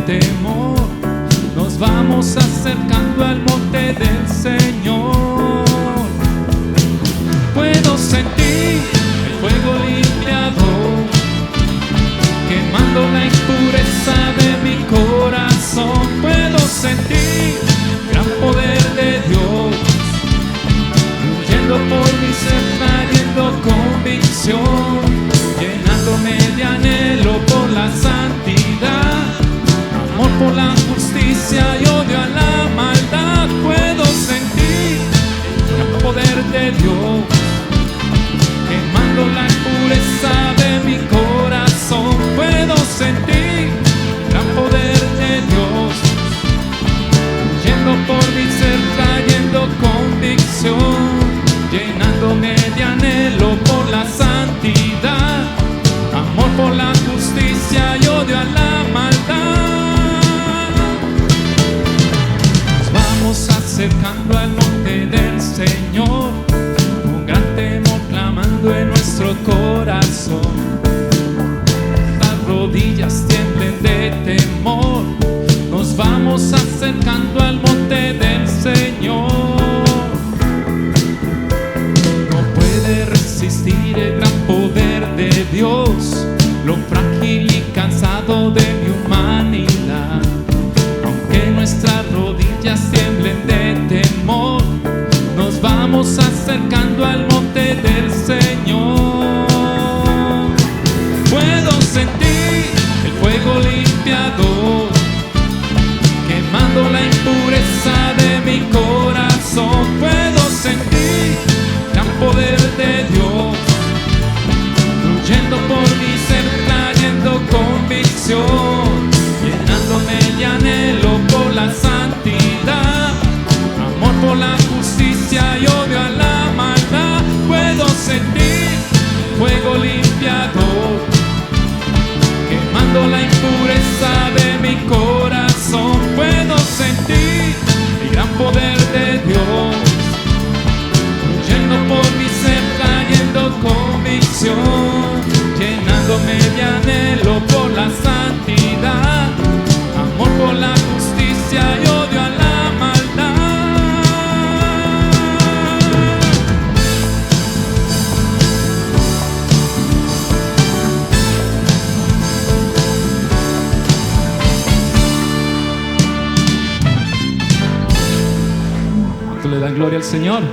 temor, nos vamos acercando al monte del Señor. Puedo sentir el fuego limpiador, quemando la impureza de mi corazón. Puedo sentir gran poder de Dios, fluyendo por mi ser, trayendo convicción, llenándome de anhelo por la santidad, amor por la justicia y odio a la maldad. Puedo sentir el poder de Dios, quemando la impureza de mi corazón. Puedo sentir el poder de Dios, fluyendo por mi ser, trayendo convicción, llenándome de anhelo por la santidad, amor por la justicia y odio a la maldad. Nos vamos acercando al monte del Señor, con gran temor clamando en nuestro corazón. Las rodillas tiemblen de temor, nos vamos acercando al monte del Señor. No puede resistir el gran poder de Dios, lo frágil y cansado de mi humanidad. Aunque nuestras rodillas tiemblen de temor, nos vamos acercando al monte del Señor. Puedo sentir el fuego limpiador, quemando la impureza de mi corazón. Puedo sentir gran poder de Dios, fluyendo por mi ser, trayendo convicción, llenándome de anhelo por la santidad, amor por la justicia y odio a la maldad. Puedo sentir fuego limpiador, quemando la impureza de mi corazón. Puedo sentir el gran poder de Dios, fluyendo por mi ser, trayendo convicción, llenándome de anhelo por la santidad, amor por la justicia y odio a la le dan gloria al Señor.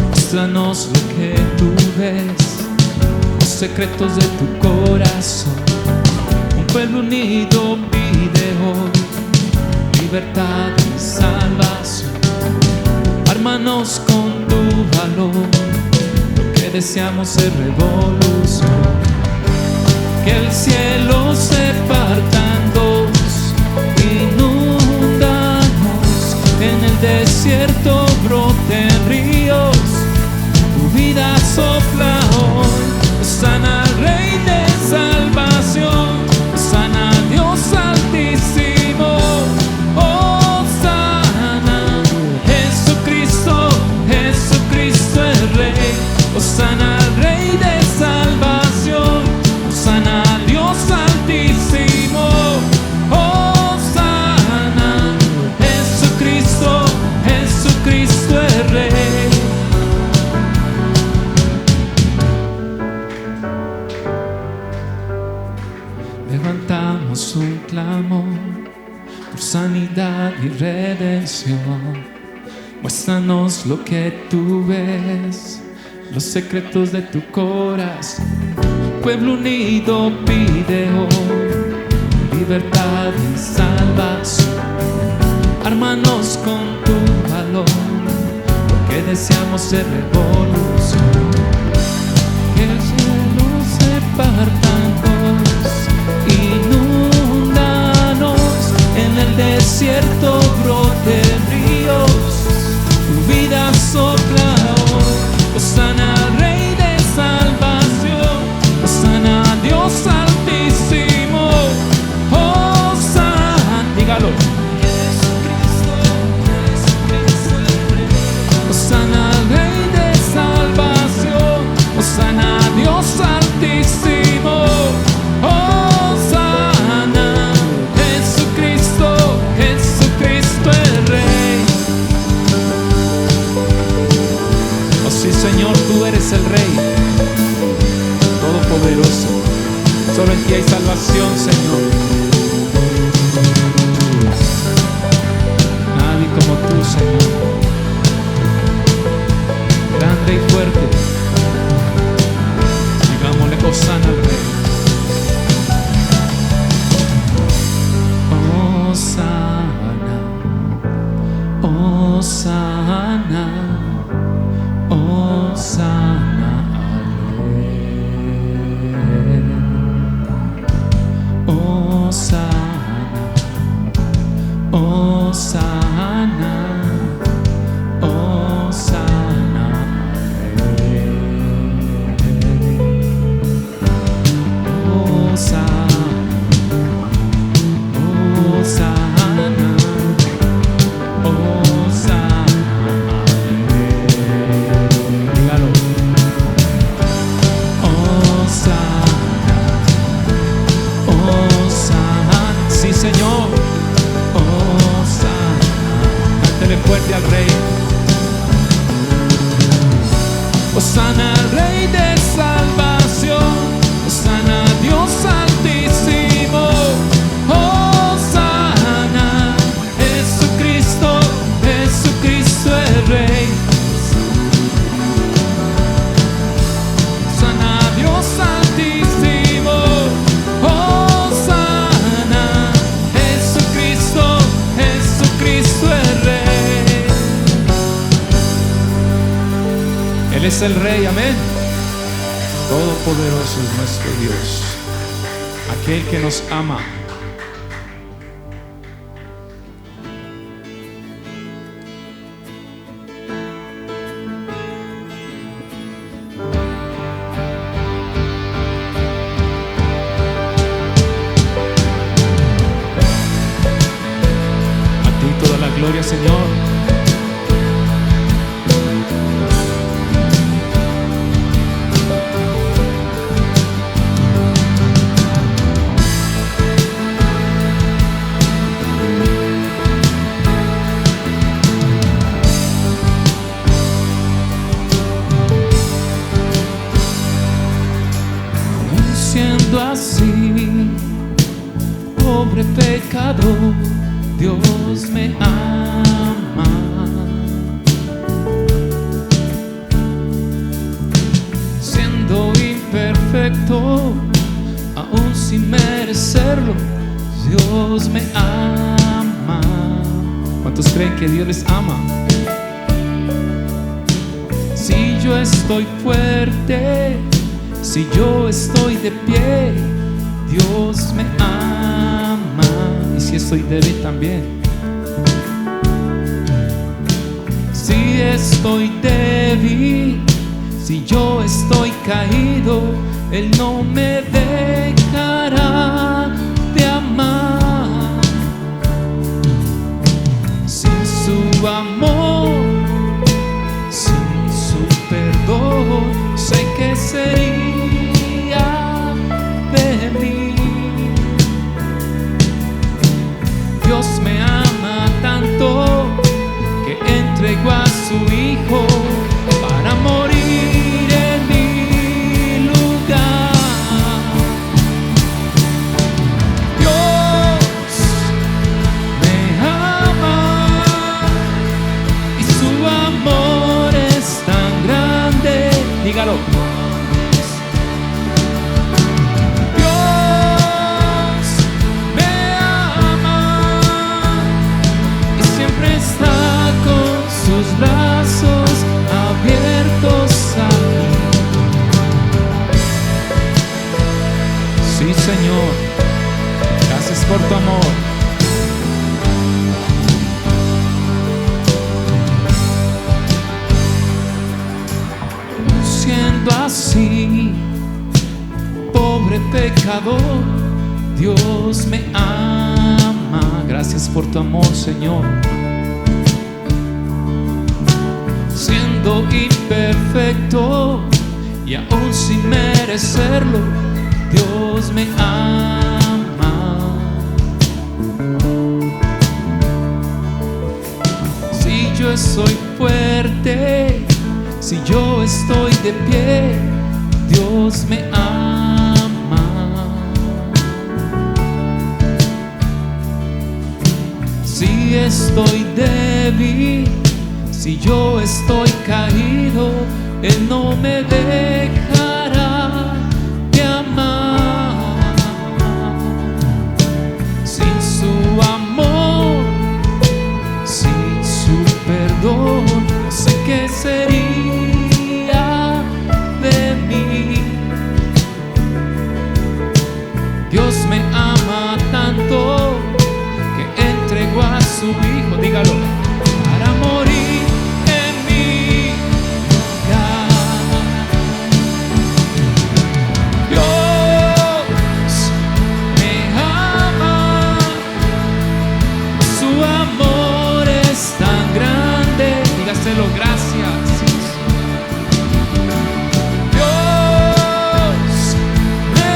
Muéstranos lo que tú ves, los secretos de tu corazón. Un pueblo unido pide hoy libertad y salvación. Ármanos con tu valor, lo que deseamos es revolución. Que el cielo se parta en dos, inúndanos, en el desierto broten ríos. Tu vida sopla hoy, sana al Rey de salvación, sana a Dios altísimo, oh sana, Jesucristo, Jesucristo el Rey, oh sana al Rey de salvación, sana a Dios altísimo, oh sana, Jesucristo, Jesucristo el Rey. Levantamos un clamor por sanidad y redención. Muéstranos lo que tú ves, los secretos de tu corazón. Pueblo unido pide hoy libertad y salvación. Ármanos con tu valor, porque deseamos ser revolución. Que el cielo sepa espartanos, inúndanos, en el desierto broten ríos, tu vida sopla hoy. Hosana, Rey de salvación, Hosana, Dios altísimo, Hosana, dígalo. Hosana, Rey de salvación, Hosana, Dios altísimo, Hosana, Jesucristo, Jesucristo el Rey. Oh sí, Señor, tú eres el Rey Todopoderoso. Solo en ti hay salvación, Señor. Nadie como tú, Señor. Grande y fuerte, digámosle Hosana al Rey. Hosana, Hosana, Hosana al Rey. Hosana, Hosana, Hosana. Sí, Señor. Cántale fuerte al Rey. Hosana, Rey de salvación, Hosana, Dios altísimo, Hosana, Jesucristo, Jesucristo el Rey. Hosana, Dios altísimo, Hosana, Jesucristo, Jesucristo el Rey. Él es el Rey, amén. Todopoderoso es nuestro Dios, aquel que nos ama. A ti toda la gloria, Señor. Siendo así, pobre pecador, Dios me ama. Siendo imperfecto, aún sin merecerlo, Dios me ama. ¿Cuántos creen que Dios les ama? Si yo estoy fuerte, si yo estoy de pie, Dios me ama. Y si estoy débil también. Si estoy débil, si yo estoy caído, Él no me dejará de amar. Sin su amor, sin su perdón, sé que sería de mí. Dios me ama tanto que entregó a su Hijo para morir en mi lugar. Dios me ama y su amor es tan grande. Dígalo. Brazos abiertos a mí. Señor. Gracias por tu amor. Siendo así, pobre pecador, Dios me ama. Gracias por tu amor, Señor. Siendo imperfecto y aún sin merecerlo, Dios me ama. Si yo soy fuerte, si yo estoy de pie, Dios me ama. Si estoy débil, si yo estoy caído, Él no me dejará de amar. Sin su amor, sin su perdón, no sé qué sería de mí. Dios me ama tanto que entregó a su Hijo, dígalo, para morir en mi lugar. Dios me ama, su amor es tan grande. Dígaselo, gracias. Dios me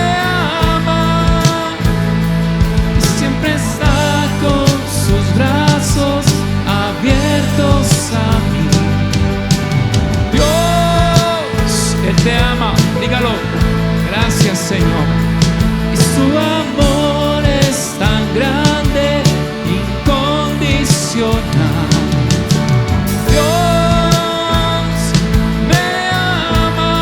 ama y siempre está con sus brazos abiertos a mí. Dios, Él te ama, dígalo, gracias Señor. Y su amor es tan grande, incondicional. Dios me ama,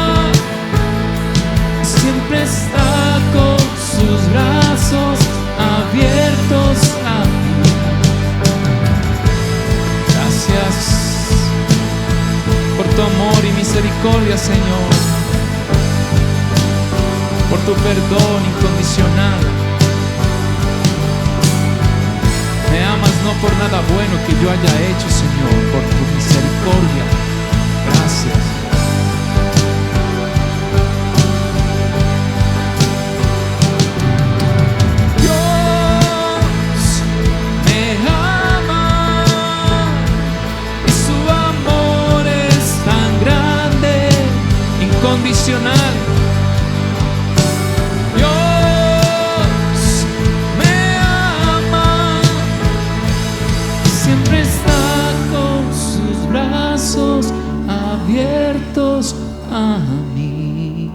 siempre está con sus brazos abiertos a mí. Gracias por tu amor y misericordia, Señor, por tu perdón incondicional. Me amas no por nada bueno que yo haya hecho, Señor, por tu misericordia. Gracias. Dios me ama y su amor es tan grande, incondicional. Dios me ama, siempre está con sus brazos abiertos a mí.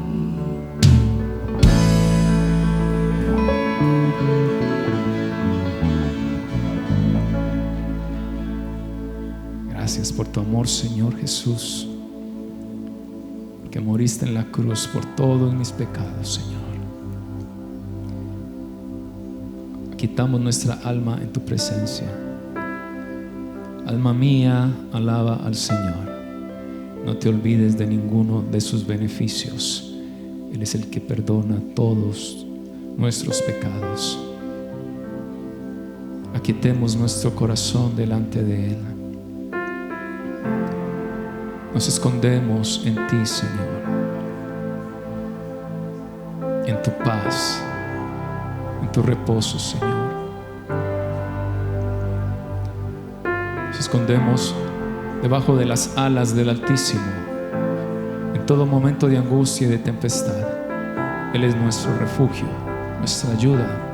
Gracias por tu amor, Señor Jesús, que moriste en la cruz por todos mis pecados, Señor. Quitamos nuestra alma en tu presencia. Alma mía, alaba al Señor. No te olvides de ninguno de sus beneficios. Él es el que perdona todos nuestros pecados. Aquietemos nuestro corazón delante de Él. Nos escondemos en ti, Señor, en tu paz, en tu reposo, Señor. Nos escondemos debajo de las alas del Altísimo en todo momento de angustia y de tempestad. Él es nuestro refugio, nuestra ayuda.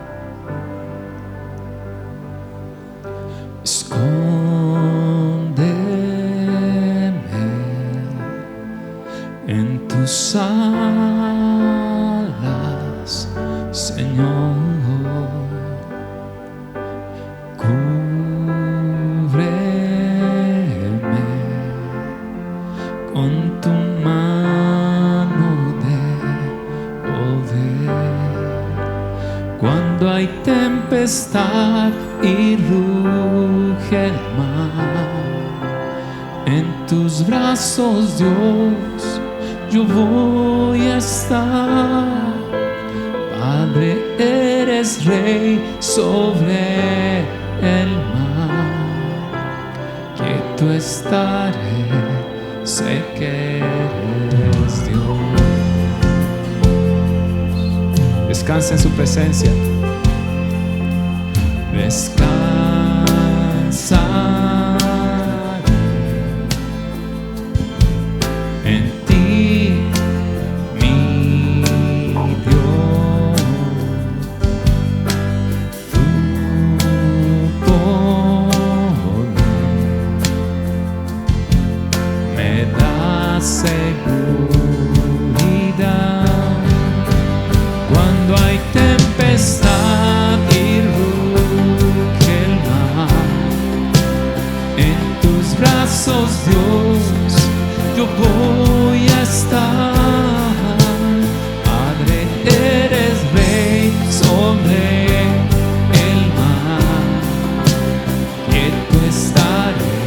En tus alas, Señor, cúbreme con tu mano de poder. Cuando hay tempestad y ruge el mar, en tus brazos, Dios, yo voy a estar Padre, eres rey sobre el mar. Quieto estaré, sé que eres Dios. Descansa en su presencia. Descansa en ti, mi Dios. Tu poder me da seguridad cuando hay tempestad y ruge el mar. En tus brazos, Dios, yo voy a estar. Padre, eres rey sobre el mar. Quieto estaré,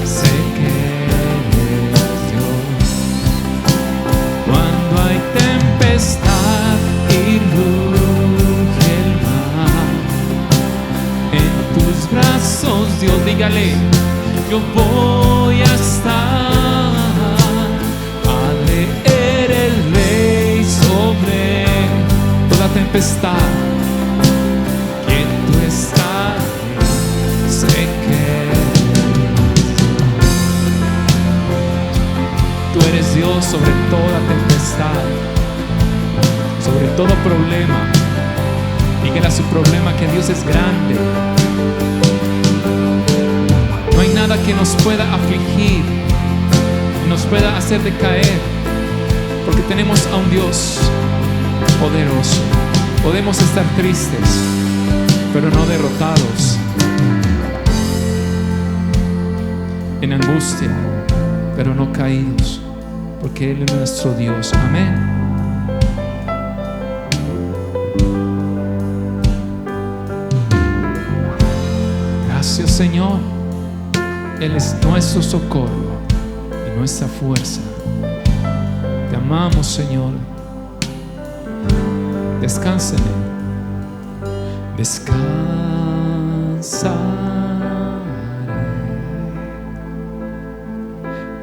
sé que eres Dios. Cuando hay tempestad y ruge el mar, en tus brazos, Dios, dígale, yo voy a estar. Padre, eres rey sobre toda tempestad. Quieto estaré, sé que tú eres Dios sobre toda tempestad, sobre todo problema. Dígale a su problema que Dios es grande. No hay nada que nos pueda afligir, nos pueda hacer decaer, porque tenemos a un Dios poderoso. Podemos estar tristes, pero no derrotados, en angustia, pero no caídos, porque Él es nuestro Dios. Amén. Gracias, Señor. Él es nuestro socorro y nuestra fuerza. Te amamos, Señor. Descansa en Él. Descansaré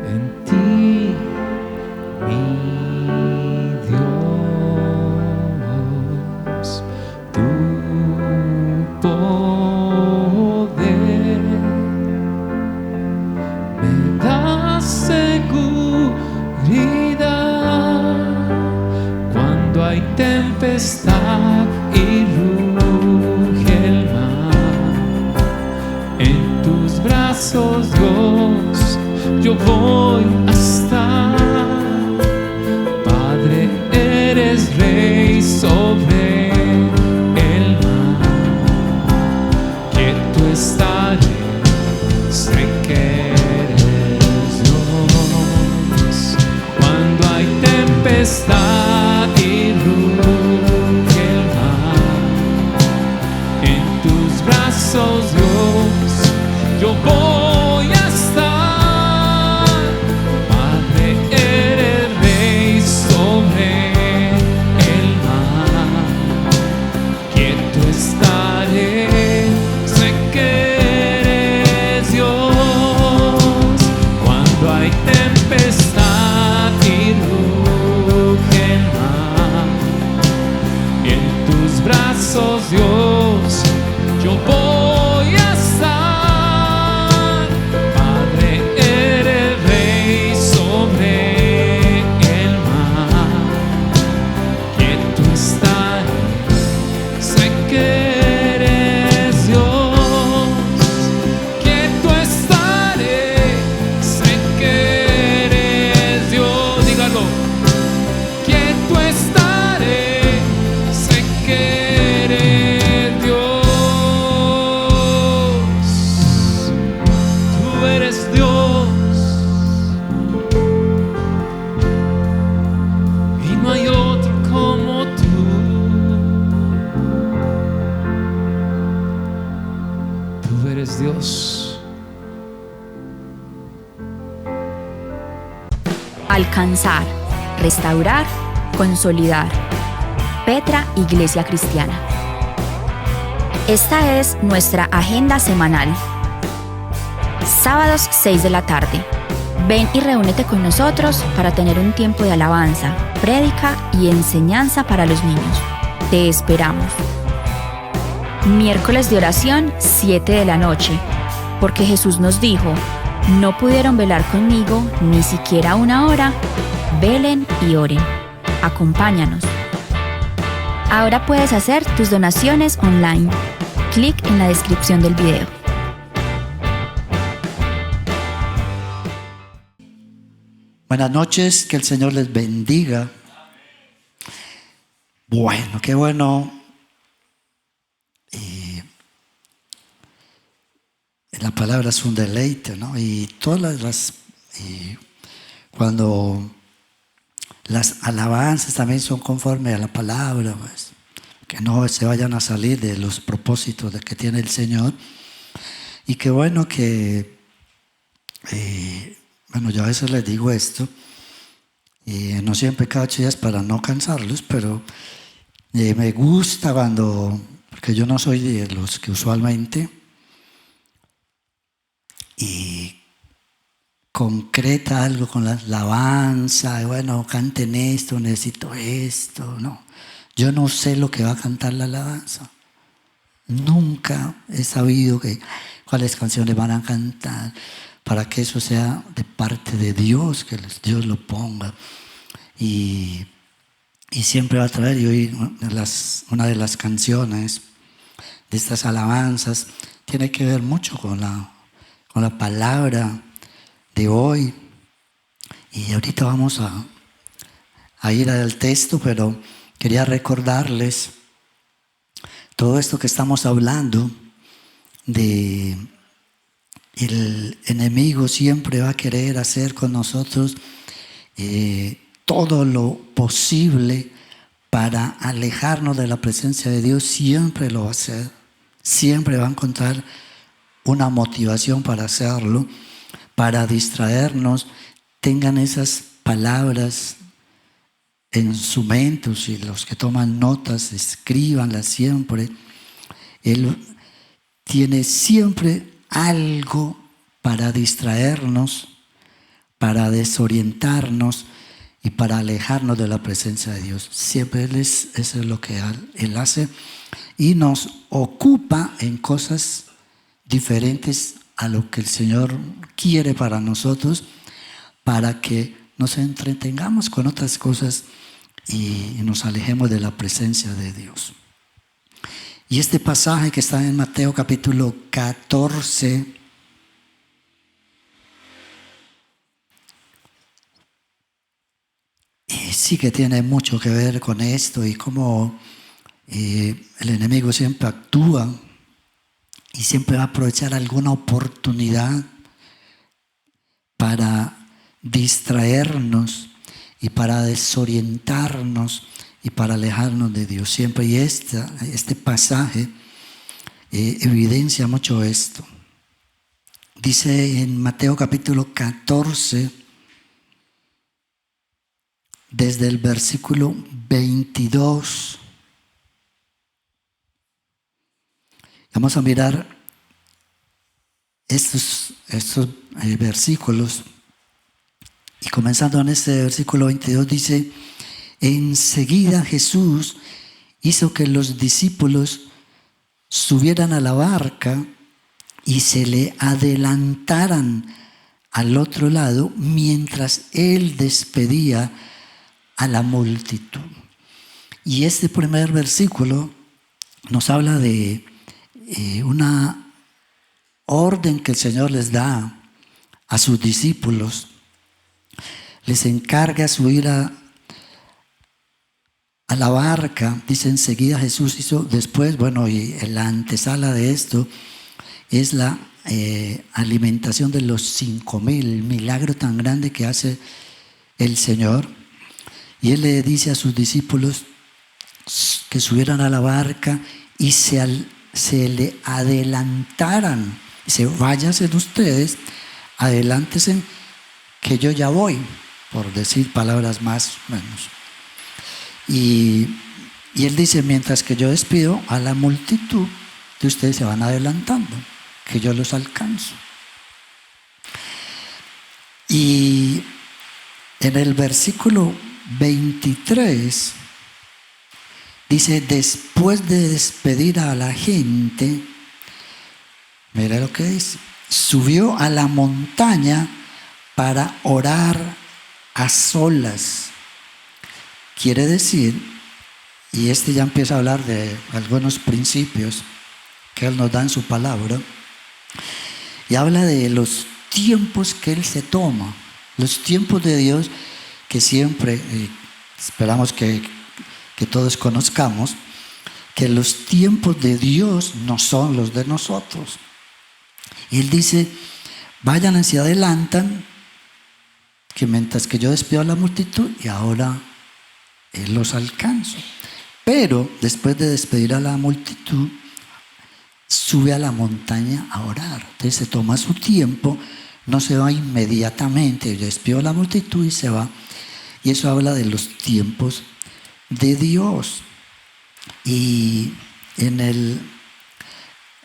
en ti, mi Dios. Tu poder me da seguridad cuando hay tempestad y ruge el mar. En tus brazos, Dios, yo voy a estar. Padre, eres rey sobre el mar. Quieto estaré, sé que eres Dios. Cuando hay tempestad y ruge el mar, en tus brazos, Dios, yo voy a estar. Padre, eres rey sobre el mar. Quieto estaré, sé que eres Dios. Cuando hay tempestad y ruge el mar, en tus brazos, Dios, yo voy a estar. Padre, eres rey sobre el mar. Quieto estaré, sé que eres Dios. Quieto estaré, sé que eres Dios. Dígalo. Quieto estaré, sé que eres Dios. Tú eres Dios y no hay otro como tú. Tú eres Dios. Alcanzar, restaurar, consolidar. Petra Iglesia Cristiana. Esta es nuestra agenda semanal. Sábados 6 de la tarde. Ven y reúnete con nosotros para tener un tiempo de alabanza, prédica y enseñanza para los niños. Te esperamos. Miércoles de oración, 7 de la noche. Porque Jesús nos dijo, no pudieron velar conmigo ni siquiera una hora. Velen y oren. Acompáñanos. Ahora puedes hacer tus donaciones online. Clic en la descripción del video. Buenas noches, que el Señor les bendiga. Bueno, qué bueno. La palabra es un deleite, ¿no? Y cuando las alabanzas también son conforme a la palabra, pues, que no se vayan a salir de los propósitos que tiene el Señor. Y qué bueno que, yo a veces les digo esto, no siempre cada 8 días para no cansarlos, pero me gusta porque yo no soy de los que usualmente concreta algo con la alabanza, canten esto, necesito esto, no. Yo no sé lo que va a cantar la alabanza. Nunca he sabido cuáles canciones van a cantar, para que eso sea de parte de Dios, que Dios lo ponga. Y siempre va a traer, y hoy una de las canciones de estas alabanzas tiene que ver mucho con la palabra de hoy. Y ahorita vamos a ir al texto, pero quería recordarles todo esto que estamos hablando de el enemigo siempre va a querer hacer con nosotros todo lo posible para alejarnos de la presencia de Dios. Siempre lo va a hacer, siempre va a encontrar una motivación para hacerlo, para distraernos. Tengan esas palabras en su mente, y los que toman notas, escríbanlas siempre. Él tiene siempre algo para distraernos, para desorientarnos y para alejarnos de la presencia de Dios. Siempre eso es lo que Él hace, y nos ocupa en cosas diferentes a lo que el Señor quiere para nosotros, para que nos entretengamos con otras cosas y nos alejemos de la presencia de Dios. Y este pasaje que está en Mateo capítulo 14, sí que tiene mucho que ver con esto, y cómo el enemigo siempre actúa y siempre va a aprovechar alguna oportunidad para distraernos y para desorientarnos y para alejarnos de Dios siempre. Y este pasaje evidencia mucho esto. Dice en Mateo capítulo 14, desde el versículo 22. Vamos a mirar estos versículos. Y comenzando en este versículo 22 dice: enseguida Jesús hizo que los discípulos subieran a la barca y se le adelantaran al otro lado mientras él despedía a la multitud. Y este primer versículo nos habla de una orden que el Señor les da a sus discípulos. Les encarga subir a la barca. Dice: enseguida Jesús hizo. Después, y en la antesala de esto es la alimentación de los 5,000, el milagro tan grande que hace el Señor. Y Él le dice a sus discípulos que subieran a la barca y se le adelantaran. Dice: váyanse ustedes, adelántense, que yo ya voy, por decir palabras más o menos. Y Y él dice, mientras que yo despido a la multitud, que ustedes se van adelantando, que yo los alcanzo. Y en el versículo 23 dice, después de despedir a la gente, mira lo que dice, subió a la montaña para orar a solas. Quiere decir, y ya empieza a hablar de algunos principios que Él nos da en su palabra, y habla de los tiempos que Él se toma, los tiempos de Dios que siempre, esperamos que todos conozcamos, que los tiempos de Dios no son los de nosotros. Y Él dice, vayan hacia adelantan, que mientras que yo despido a la multitud, y ahora Él los alcanzo. Pero después de despedir a la multitud, sube a la montaña a orar. Entonces se toma su tiempo, no se va inmediatamente, despidió a la multitud y se va. Y eso habla de los tiempos de Dios. Y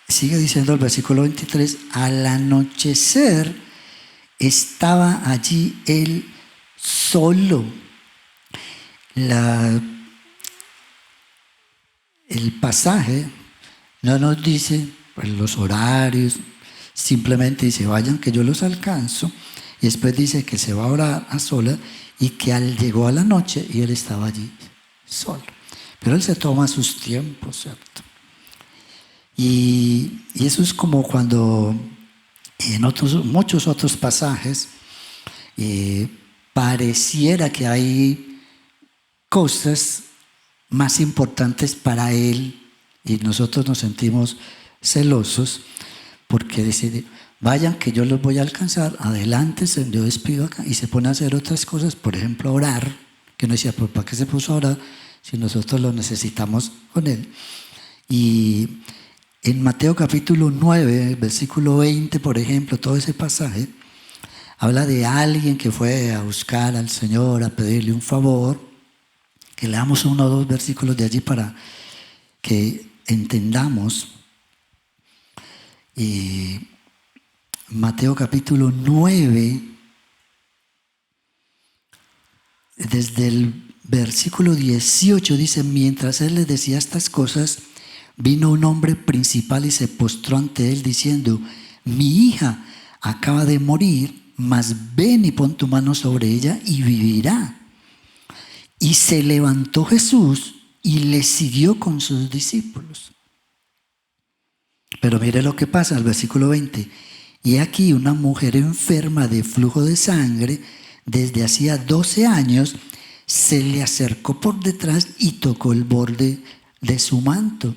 sigue diciendo el versículo 23, al anochecer estaba allí Él solo. El pasaje no nos dice pues, los horarios, simplemente dice, vayan que yo los alcanzo, y después dice que se va a orar a solas y que llegó a la noche y Él estaba allí solo. Pero Él se toma sus tiempos, ¿cierto? Y eso es como cuando en muchos otros pasajes pareciera que hay cosas más importantes para Él y nosotros nos sentimos celosos porque dice, vayan que yo los voy a alcanzar, adelante, yo despido acá, y se pone a hacer otras cosas, por ejemplo orar, que uno decía, ¿para qué se puso a orar si nosotros lo necesitamos con Él? Y en Mateo capítulo 9, versículo 20, por ejemplo, todo ese pasaje habla de alguien que fue a buscar al Señor, a pedirle un favor, que leamos 1 o 2 versículos de allí para que entendamos. Mateo capítulo 9, desde el versículo 18 dice, mientras Él les decía estas cosas, vino un hombre principal y se postró ante Él diciendo, mi hija acaba de morir, mas ven y pon tu mano sobre ella y vivirá. Y se levantó Jesús y le siguió con sus discípulos. Pero mire lo que pasa al versículo 20. Y aquí una mujer enferma de flujo de sangre desde hacía 12 años se le acercó por detrás y tocó el borde de su manto,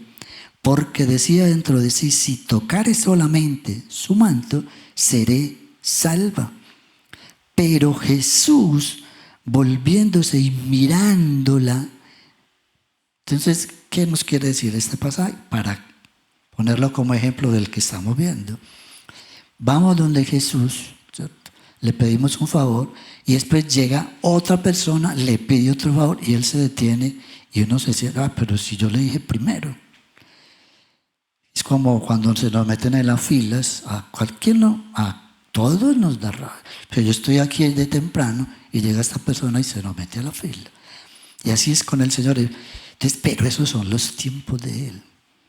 porque decía dentro de sí, si tocare solamente su manto, seré salva. Pero Jesús, volviéndose y mirándola, entonces, ¿qué nos quiere decir este pasaje? Para ponerlo como ejemplo del que estamos viendo. Vamos donde Jesús, ¿cierto? Le pedimos un favor y después llega otra persona, le pide otro favor y Él se detiene y uno se dice, pero si yo le dije primero. Es como cuando se nos meten en las filas, a todos nos da rabia. Pero yo estoy aquí de temprano y llega esta persona y se nos mete a la fila. Y así es con el Señor. Entonces, pero esos son los tiempos de Él.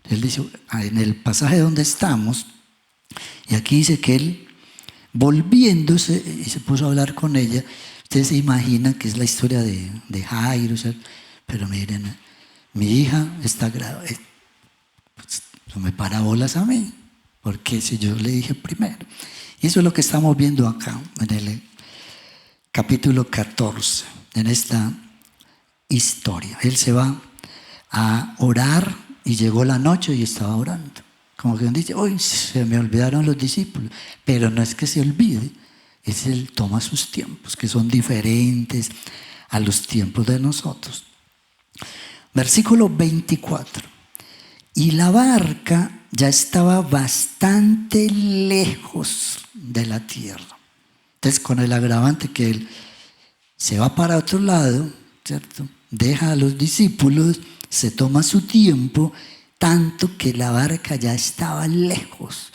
Él dice, en el pasaje donde estamos, y aquí dice que Él, volviéndose, y se puso a hablar con ella. Ustedes se imaginan que es la historia de Jairo, pero miren, mi hija está grave. Pues, no me para bolas a mí, porque si yo le dije primero. Y eso es lo que estamos viendo acá, en el capítulo 14, en esta historia. Él se va a orar y llegó la noche y estaba orando. Como que dice, hoy se me olvidaron los discípulos. Pero no es que se olvide, es Él toma sus tiempos, que son diferentes a los tiempos de nosotros. Versículo 24. Y la barca ya estaba bastante lejos de la tierra. Entonces, con el agravante que Él se va para otro lado, ¿cierto? Deja a los discípulos, se toma su tiempo, tanto que la barca ya estaba lejos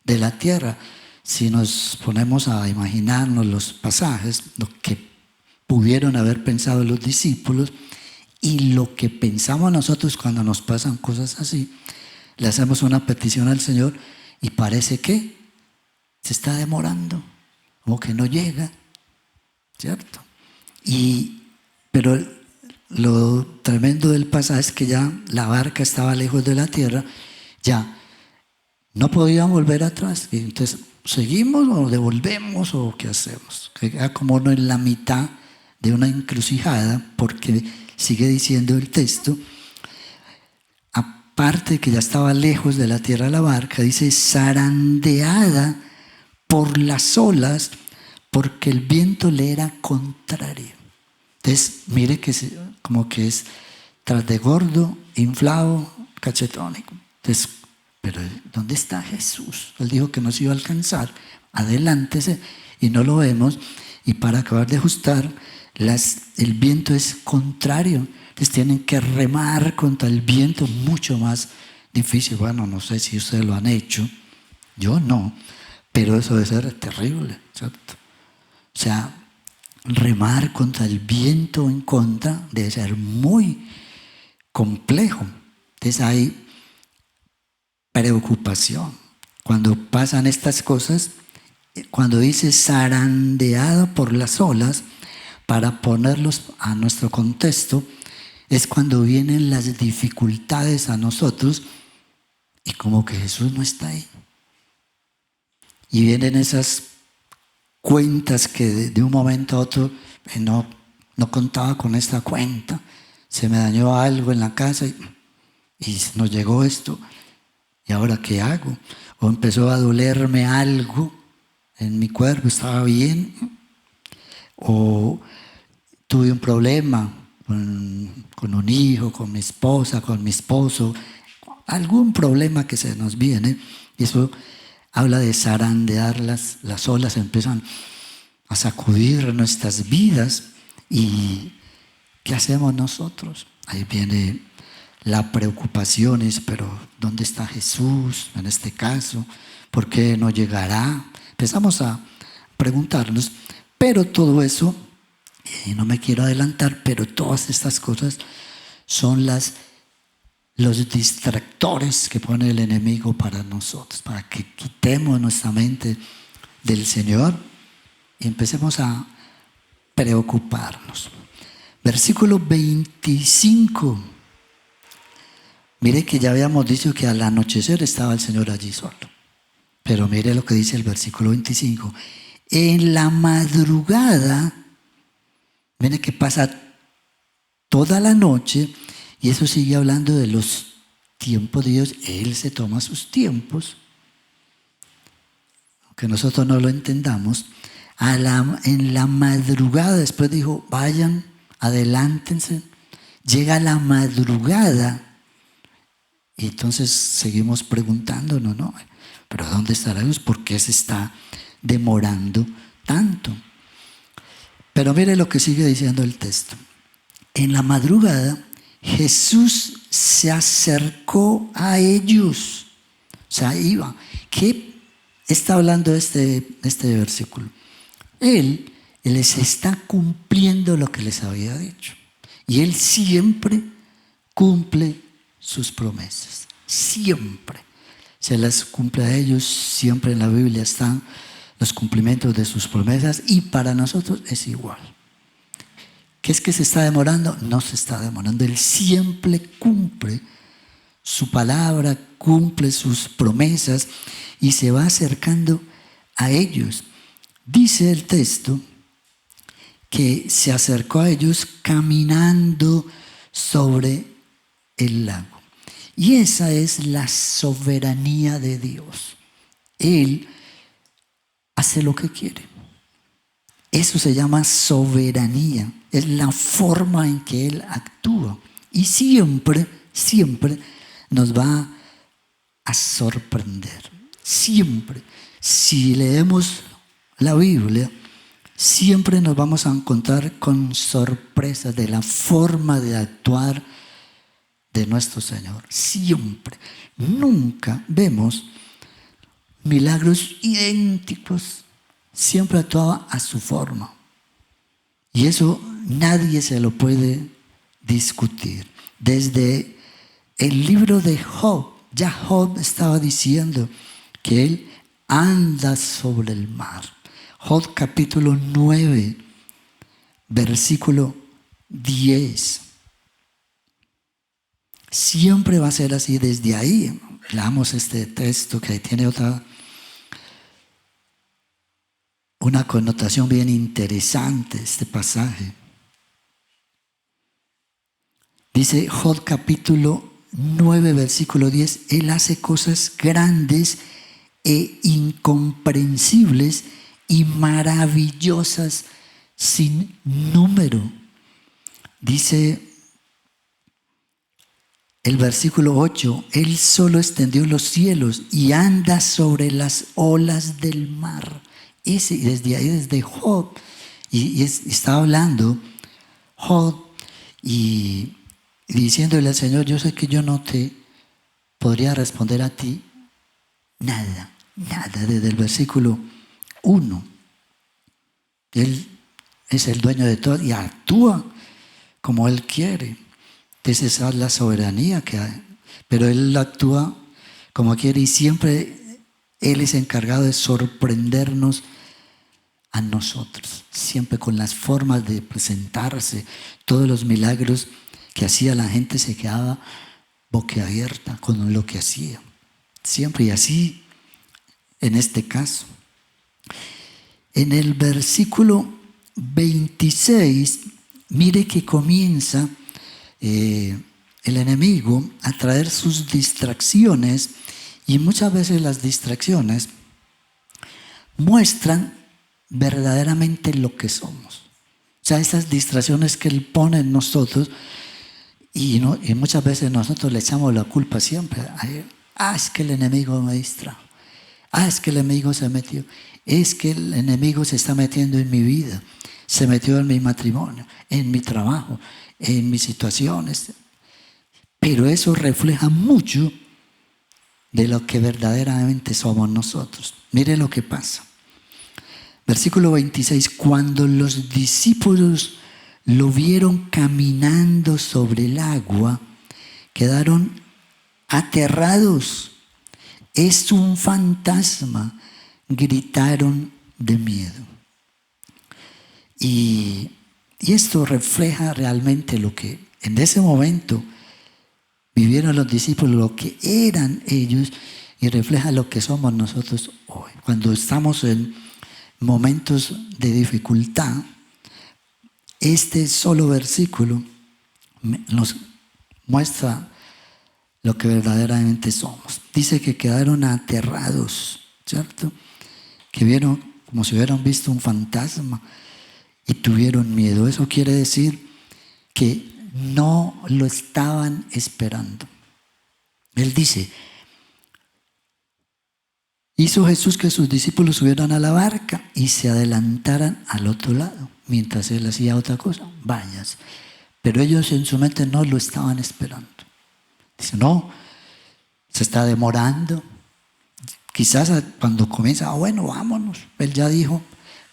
de la tierra. Si nos ponemos a imaginarnos los pasajes, lo que pudieron haber pensado los discípulos y lo que pensamos nosotros cuando nos pasan cosas así, le hacemos una petición al Señor y parece que se está demorando, como que no llega, ¿cierto? Pero lo tremendo del pasaje es que ya la barca estaba lejos de la tierra, ya no podían volver atrás. Y entonces, ¿seguimos o devolvemos o qué hacemos? Queda como uno en la mitad de una encrucijada, porque sigue diciendo el texto, aparte de que ya estaba lejos de la tierra la barca, dice zarandeada por las olas, porque el viento le era contrario. Entonces, mire que como que es tras de gordo, inflado, cachetónico. Entonces, pero ¿dónde está Jesús? Él dijo que nos iba a alcanzar. Adelántese, y no lo vemos. Y para acabar de ajustar, el viento es contrario. Entonces tienen que remar contra el viento, mucho más difícil. Bueno, no sé si ustedes lo han hecho. Yo no. Pero eso debe ser terrible, ¿cierto? O sea, remar contra el viento en contra debe ser muy complejo. Entonces hay preocupación. Cuando pasan estas cosas, cuando dice zarandeado por las olas, para ponerlos a nuestro contexto, es cuando vienen las dificultades a nosotros y como que Jesús no está ahí. Y vienen esas cuentas que de un momento a otro no contaba con esta cuenta, se me dañó algo en la casa y nos llegó esto, ¿y ahora qué hago? O empezó a dolerme algo en mi cuerpo, estaba bien, o tuve un problema con un hijo, con mi esposa, con mi esposo, algún problema que se nos viene, y eso habla de zarandear las olas, empiezan a sacudir nuestras vidas. ¿Y qué hacemos nosotros? Ahí viene la preocupación, pero ¿dónde está Jesús en este caso? ¿Por qué no llegará? Empezamos a preguntarnos, pero todo eso, y no me quiero adelantar, pero todas estas cosas son los distractores que pone el enemigo para nosotros, para que quitemos nuestra mente del Señor y empecemos a preocuparnos. Versículo 25. Mire que ya habíamos dicho que al anochecer estaba el Señor allí solo. Pero mire lo que dice el versículo 25. En la madrugada, mire que pasa toda la noche, y eso sigue hablando de los tiempos de Dios. Él se toma sus tiempos, aunque nosotros no lo entendamos. En la madrugada, después dijo, vayan, adelántense. Llega la madrugada, y entonces seguimos preguntándonos, ¿no? ¿Pero dónde estará Dios? ¿Por qué se está demorando tanto? Pero mire lo que sigue diciendo el texto. En la madrugada, Jesús se acercó a ellos. O sea, iba. ¿Qué está hablando este versículo? Él les está cumpliendo lo que les había dicho. Y Él siempre cumple sus promesas. Siempre se las cumple a ellos. Siempre en la Biblia están los cumplimientos de sus promesas, y para nosotros es igual. ¿Qué es que se está demorando? No se está demorando. Él siempre cumple su palabra, cumple sus promesas y se va acercando a ellos. Dice el texto que se acercó a ellos caminando sobre el lago. Y esa es la soberanía de Dios. Él hace lo que quiere. Eso se llama soberanía. Es la forma en que Él actúa. Y siempre, siempre nos va a sorprender. Siempre. Si leemos la Biblia, siempre nos vamos a encontrar con sorpresas de la forma de actuar de nuestro Señor. Siempre. Nunca vemos milagros idénticos. Siempre actuaba a su forma. Y eso nadie se lo puede discutir. Desde el libro de Job, ya Job estaba diciendo que él anda sobre el mar. Job capítulo 9, versículo 10. Siempre va a ser así. Desde ahí leamos este texto que tiene una connotación bien interesante, este pasaje. Dice Job capítulo 9, versículo 10, Él hace cosas grandes e incomprensibles y maravillosas sin número. Dice el versículo 8, Él solo extendió los cielos y anda sobre las olas del mar. Desde ahí, desde Job, y estaba hablando Job y diciéndole al Señor, yo sé que yo no te podría responder a ti nada, desde el versículo 1. Él es el dueño de todo y actúa como Él quiere. Entonces esa es la soberanía que hay. Pero Él actúa como quiere y siempre Él es encargado de sorprendernos a nosotros. Siempre con las formas de presentarse, todos los milagros que hacía, la gente se quedaba boquiabierta con lo que hacía. Siempre, y así en este caso. En el versículo 26, mire que comienza el enemigo a traer sus distracciones, y muchas veces las distracciones muestran verdaderamente lo que somos. O sea, esas distracciones que Él pone en nosotros, y muchas veces nosotros le echamos la culpa siempre a Él. Es que el enemigo me distrajo. Es que el enemigo se metió. Es que el enemigo se está metiendo en mi vida. Se metió en mi matrimonio, en mi trabajo, en mis situaciones. Pero eso refleja mucho de lo que verdaderamente somos nosotros. Mire lo que pasa. Versículo 26. Cuando los discípulos lo vieron caminando sobre el agua, quedaron aterrados. Es un fantasma, gritaron de miedo. Y esto refleja realmente lo que en ese momento vivieron los discípulos, lo que eran ellos, y refleja lo que somos nosotros hoy. Cuando estamos en momentos de dificultad, este solo versículo nos muestra lo que verdaderamente somos. Dice que quedaron aterrados, ¿cierto? Que vieron como si hubieran visto un fantasma y tuvieron miedo. Eso quiere decir que no lo estaban esperando. Él dice, hizo Jesús que sus discípulos subieran a la barca y se adelantaran al otro lado, mientras Él hacía otra cosa, vayas. Pero ellos en su mente no lo estaban esperando. Dice, no, se está demorando. Quizás cuando comienza, bueno, vámonos. Él ya dijo,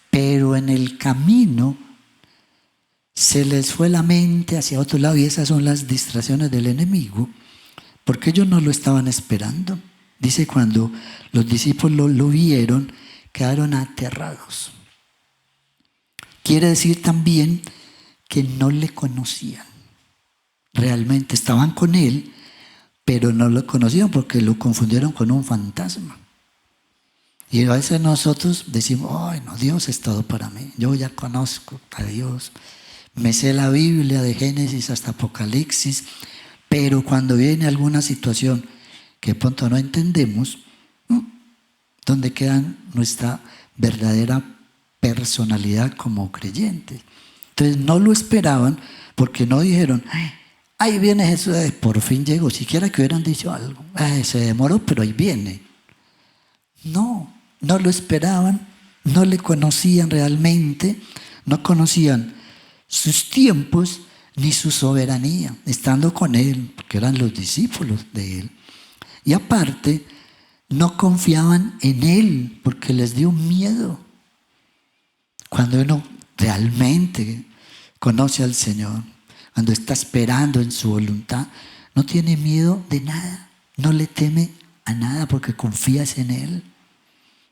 pero en el camino se les fue la mente hacia otro lado, y esas son las distracciones del enemigo, porque ellos no lo estaban esperando. Dice, cuando los discípulos lo vieron, quedaron aterrados. Quiere decir también que no le conocían. Realmente estaban con Él, pero no lo conocían porque lo confundieron con un fantasma. Y a veces nosotros decimos, ay no, Dios es todo para mí. Yo ya conozco a Dios. Me sé la Biblia de Génesis hasta Apocalipsis, pero cuando viene alguna situación que de pronto no entendemos, ¿dónde queda nuestra verdadera personalidad como creyentes? Entonces no lo esperaban, porque no dijeron, ahí viene Jesús, por fin llegó. Siquiera que hubieran dicho algo, se demoró, pero ahí viene. No lo esperaban, no le conocían realmente, no conocían sus tiempos. ni su soberanía, estando con Él, porque eran los discípulos de Él. Y aparte, no confiaban en Él, porque les dio miedo. Cuando uno realmente conoce al Señor, cuando está esperando en su voluntad, no tiene miedo de nada, no le teme a nada porque confías en Él.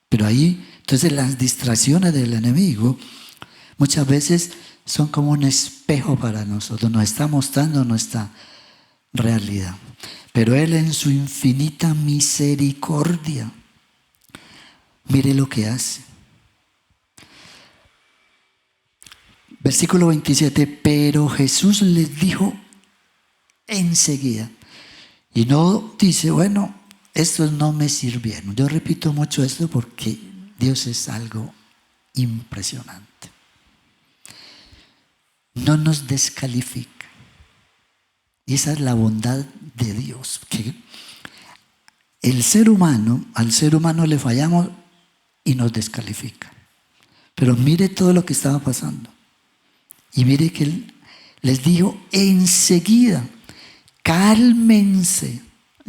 Pero ahí, entonces las distracciones del enemigo muchas veces son como un espejo para nosotros, nos está mostrando nuestra realidad. Pero Él en su infinita misericordia, mire lo que hace. Versículo 27, pero Jesús les dijo enseguida. Y no dice, bueno, estos no me sirvieron. Yo repito mucho esto porque Dios es algo impresionante. No nos descalifica. Y esa es la bondad de Dios. Que al ser humano le fallamos y nos descalifica. Pero mire todo lo que estaba pasando. Y mire que Él les dijo enseguida, cálmense,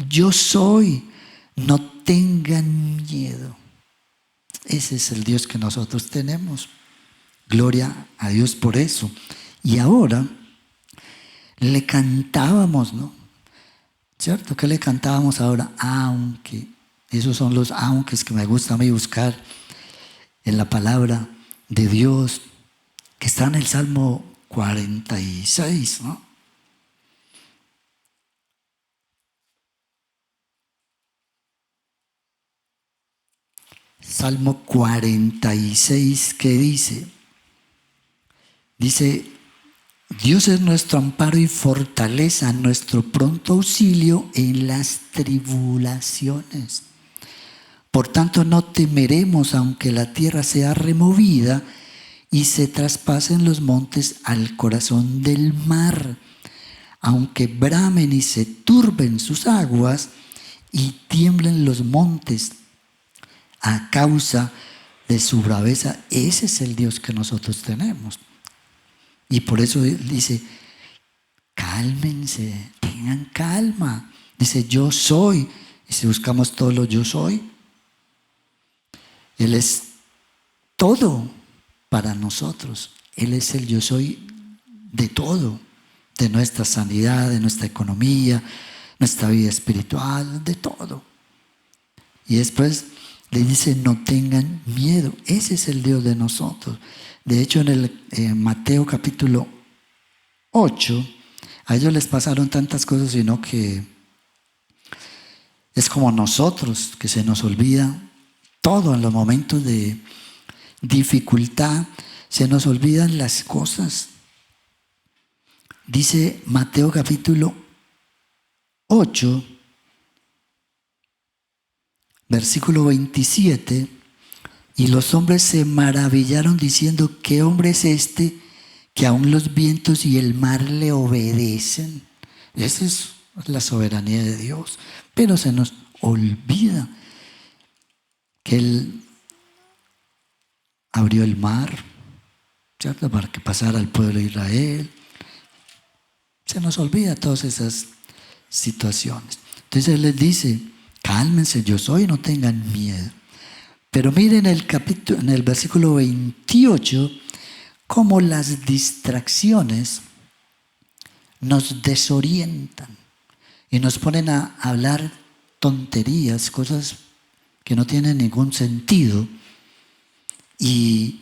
yo soy, no tengan miedo. Ese es el Dios que nosotros tenemos. Gloria a Dios por eso. Y ahora le cantábamos, ¿no? ¿Cierto? ¿Qué le cantábamos ahora? Aunque. Esos son los aunques que me gusta a mí buscar en la palabra de Dios, que está en el Salmo 46, ¿no? Salmo 46, ¿qué dice? Dice, Dios es nuestro amparo y fortaleza, nuestro pronto auxilio en las tribulaciones. Por tanto, no temeremos aunque la tierra sea removida y se traspasen los montes al corazón del mar, aunque bramen y se turben sus aguas y tiemblen los montes a causa de su braveza. Ese es el Dios que nosotros tenemos. Y por eso dice, cálmense, tengan calma. Dice, yo soy. Y si buscamos todo lo yo soy, Él es todo para nosotros. Él es el yo soy de todo, de nuestra sanidad, de nuestra economía, nuestra vida espiritual, de todo. Y después le dice, no tengan miedo. Ese es el Dios de nosotros. De hecho, en Mateo capítulo 8, a ellos les pasaron tantas cosas, sino que es como nosotros, que se nos olvida todo en los momentos de dificultad, se nos olvidan las cosas. Dice Mateo capítulo 8, versículo 27, y los hombres se maravillaron diciendo, ¿qué hombre es este que aún los vientos y el mar le obedecen? Esa es la soberanía de Dios. Pero se nos olvida que Él abrió el mar, ¿cierto?, para que pasara el pueblo de Israel. Se nos olvida todas esas situaciones. Entonces Él les dice, cálmense, yo soy, no tengan miedo. Pero miren en el versículo 28, cómo las distracciones nos desorientan y nos ponen a hablar tonterías, cosas que no tienen ningún sentido. Y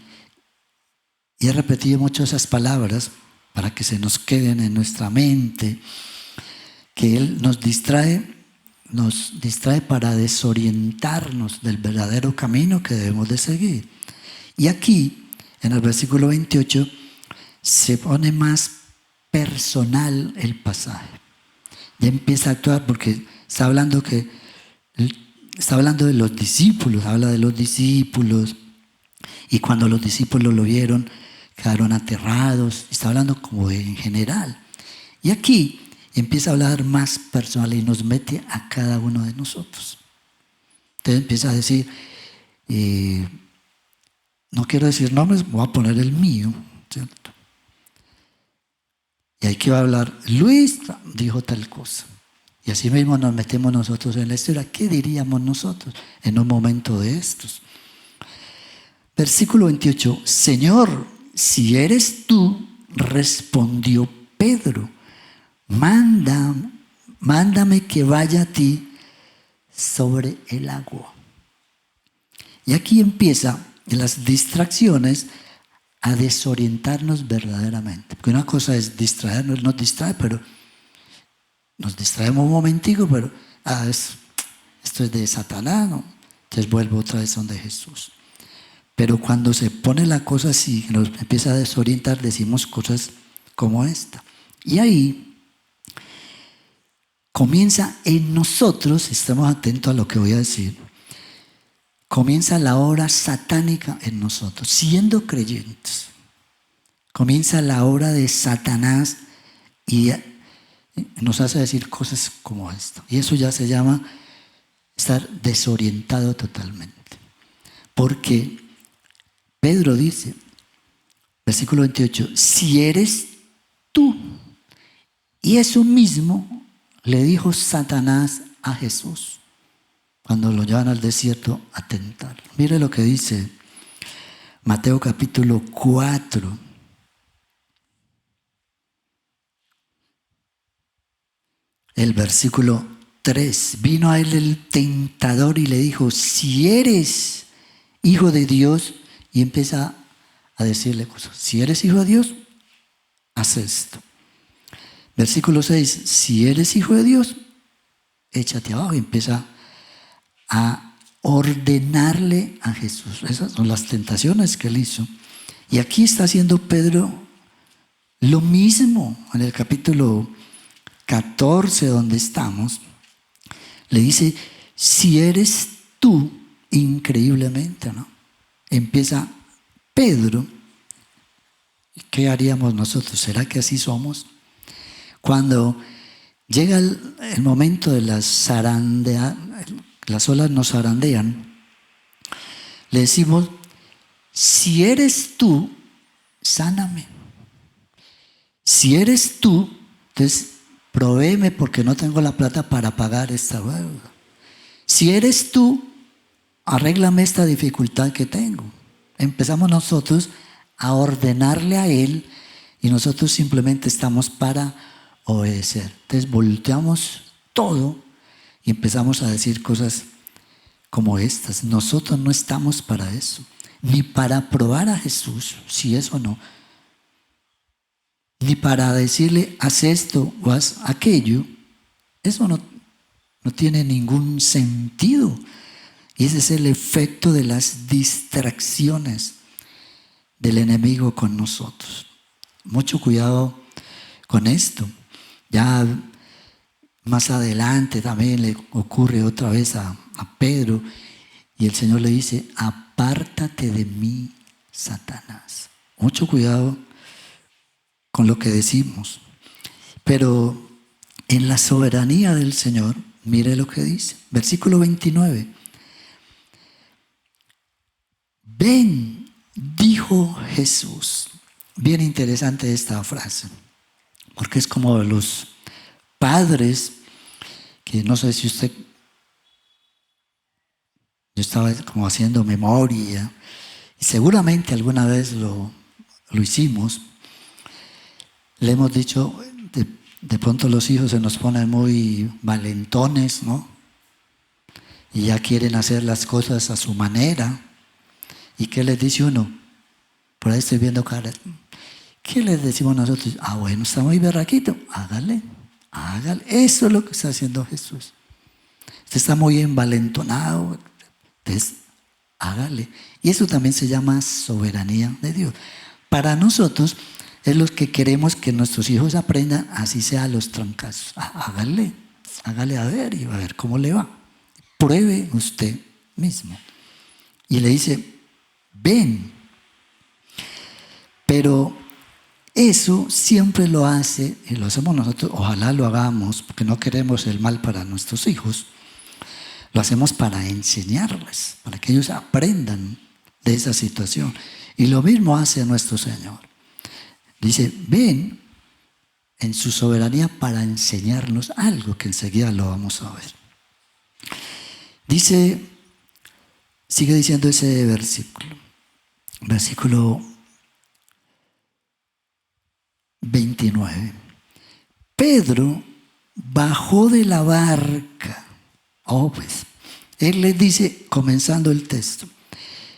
he repetido mucho esas palabras para que se nos queden en nuestra mente, que Él nos distrae para desorientarnos del verdadero camino que debemos de seguir. Y aquí, en el versículo 28, se pone más personal el pasaje. Ya empieza a actuar porque está hablando de los discípulos, habla de los discípulos, y cuando los discípulos lo vieron, quedaron aterrados. Está hablando como en general. Y aquí empieza a hablar más personal y nos mete a cada uno de nosotros. Entonces empieza a decir, no quiero decir nombres, voy a poner el mío, ¿cierto? Y hay qué va a hablar? Luis dijo tal cosa. Y así mismo nos metemos nosotros en la historia. ¿Qué diríamos nosotros en un momento de estos? Versículo 28. Señor, si eres tú, respondió Pedro, mándame que vaya a ti sobre el agua. Y aquí empieza las distracciones a desorientarnos verdaderamente. Porque una cosa es distraernos, nos distrae, pero nos distraemos un momentico, pero esto es de Satanás, ¿no? Entonces vuelvo otra vez donde Jesús. Pero cuando se pone la cosa así, nos empieza a desorientar, decimos cosas como esta. Y ahí comienza en nosotros, estamos atentos a lo que voy a decir, comienza la obra satánica en nosotros, siendo creyentes. Comienza la obra de Satanás y nos hace decir cosas como esto. Y eso ya se llama estar desorientado totalmente. Porque Pedro dice, versículo 28, si eres tú. Y eso mismo le dijo Satanás a Jesús cuando lo llevan al desierto a tentar. Mire lo que dice Mateo capítulo 4. El versículo 3. Vino a él el tentador y le dijo, si eres hijo de Dios, y empieza a decirle cosas. Si eres hijo de Dios, haz esto. Versículo 6. Si eres hijo de Dios, échate abajo. Y empieza a ordenarle a Jesús. Esas son las tentaciones que él hizo. Y aquí está haciendo Pedro lo mismo. En el capítulo 14, donde estamos, le dice, si eres tú, increíblemente, ¿no? Empieza Pedro. ¿Qué haríamos nosotros? ¿Será que así somos? Cuando llega el momento de las olas nos zarandean, le decimos, si eres tú, sáname. Si eres tú, entonces provéeme porque no tengo la plata para pagar esta deuda. Si eres tú, arréglame esta dificultad que tengo. Empezamos nosotros a ordenarle a él y nosotros simplemente estamos para obedecer. Entonces volteamos todo y empezamos a decir cosas como estas. Nosotros no estamos para eso, ni para probar a Jesús, si es o no, ni para decirle haz esto o haz aquello. Eso no tiene ningún sentido. Y ese es el efecto de las distracciones del enemigo con nosotros. Mucho cuidado con esto. Ya más adelante también le ocurre otra vez a Pedro y el Señor le dice, apártate de mí, Satanás. Mucho cuidado con lo que decimos. Pero en la soberanía del Señor, mire lo que dice. Versículo 29. Ven, dijo Jesús. Bien interesante esta frase, porque es como los padres, que no sé si usted, yo estaba como haciendo memoria, y seguramente alguna vez lo hicimos, le hemos dicho, de pronto los hijos se nos ponen muy valentones, ¿no? Y ya quieren hacer las cosas a su manera. ¿Y qué les dice uno? Por ahí estoy viendo caras. ¿Qué les decimos nosotros? Bueno, está muy berraquito. Hágale. Eso es lo que está haciendo Jesús. Usted está muy envalentonado. Entonces, hágale. Y eso también se llama soberanía de Dios. Para nosotros es lo que queremos que nuestros hijos aprendan, así sea los trancazos. Hágale a ver y a ver cómo le va. Pruebe usted mismo. Y le dice, ven. Pero eso siempre lo hace, y lo hacemos nosotros, ojalá lo hagamos, porque no queremos el mal para nuestros hijos. Lo hacemos para enseñarles, para que ellos aprendan de esa situación. Y lo mismo hace nuestro Señor. Dice, ven, en su soberanía para enseñarnos algo que enseguida lo vamos a ver. Dice, sigue diciendo ese versículo 29. Pedro bajó de la barca. Pues, él les dice, comenzando el texto,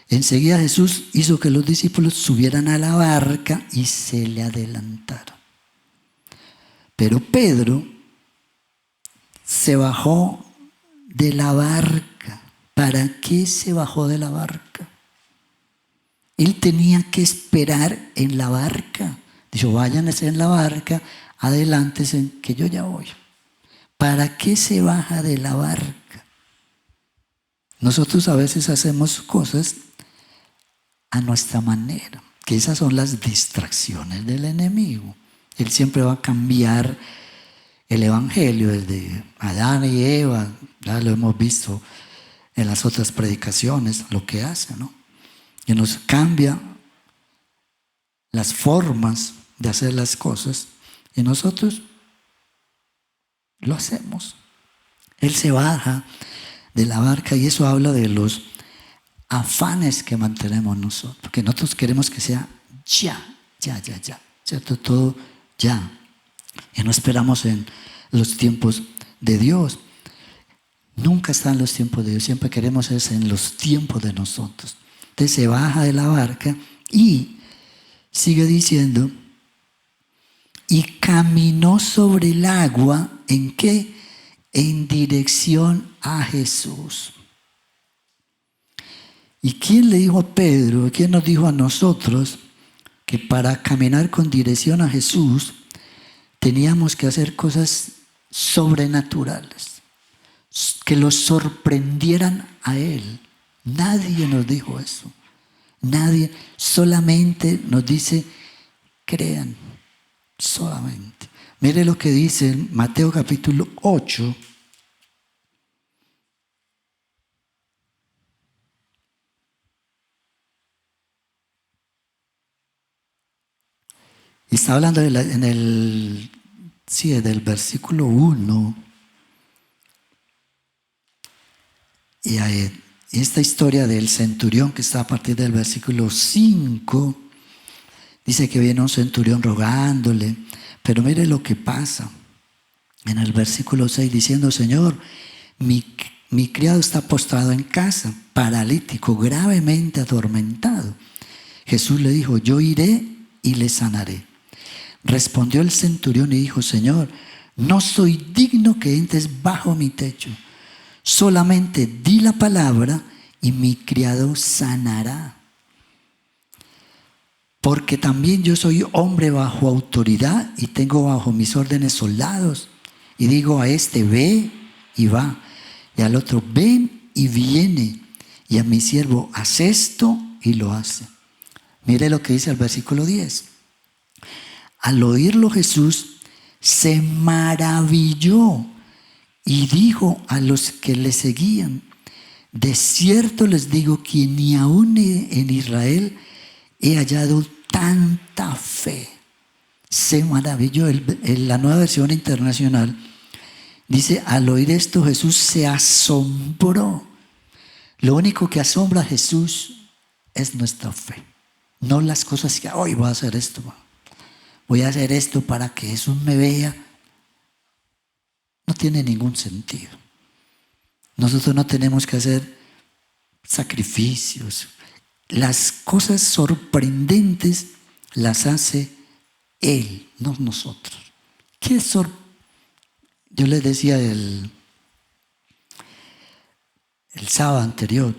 enseguida Jesús hizo que los discípulos subieran a la barca y se le adelantaron. Pero Pedro se bajó de la barca. ¿Para qué se bajó de la barca? Él tenía que esperar en la barca. Dijo, váyanse en la barca, adelántense que yo ya voy. ¿Para qué se baja de la barca? Nosotros a veces hacemos cosas a nuestra manera, que esas son las distracciones del enemigo. Él siempre va a cambiar el evangelio desde Adán y Eva, ya lo hemos visto en las otras predicaciones, lo que hace, ¿no? Y nos cambia las formas de hacer las cosas y nosotros lo hacemos. Él se baja de la barca y eso habla de los afanes que mantenemos nosotros, porque nosotros queremos que sea ya, ¿cierto? Todo ya. Y no esperamos en los tiempos de Dios. Nunca están los tiempos de Dios, siempre queremos es en los tiempos de nosotros. Entonces se baja de la barca y sigue diciendo, y caminó sobre el agua, ¿en qué? En dirección a Jesús. ¿Y quién le dijo a Pedro, quién nos dijo a nosotros que para caminar con dirección a Jesús teníamos que hacer cosas sobrenaturales, que los sorprendieran a Él? Nadie nos dijo eso. Nadie, solamente nos dice, crean, solamente. Mire lo que dice en Mateo capítulo 8. Está hablando del versículo 1. Y esta historia del centurión que está a partir del versículo 5, dice que viene un centurión rogándole, pero mire lo que pasa en el versículo 6 diciendo, Señor, mi criado está postrado en casa, paralítico, gravemente atormentado. Jesús le dijo, yo iré y le sanaré. Respondió el centurión y dijo, Señor, no soy digno que entres bajo mi techo. Solamente di la palabra y mi criado sanará. Porque también yo soy hombre bajo autoridad y tengo bajo mis órdenes soldados. Y digo a este, ve y va. Y al otro, ven y viene. Y a mi siervo, haz esto y lo hace. Mire lo que dice el versículo 10. Al oírlo Jesús se maravilló y dijo a los que le seguían, de cierto les digo que ni aún en Israel he hallado tanta fe. Se maravilló. En la Nueva Versión Internacional dice, al oír esto Jesús se asombró. Lo único que asombra a Jesús es nuestra fe, no las cosas que hoy voy a hacer esto, voy a hacer esto para que Jesús me vea. No tiene ningún sentido. Nosotros no tenemos que hacer sacrificios. Las cosas sorprendentes las hace Él, no nosotros. Yo les decía el sábado anterior,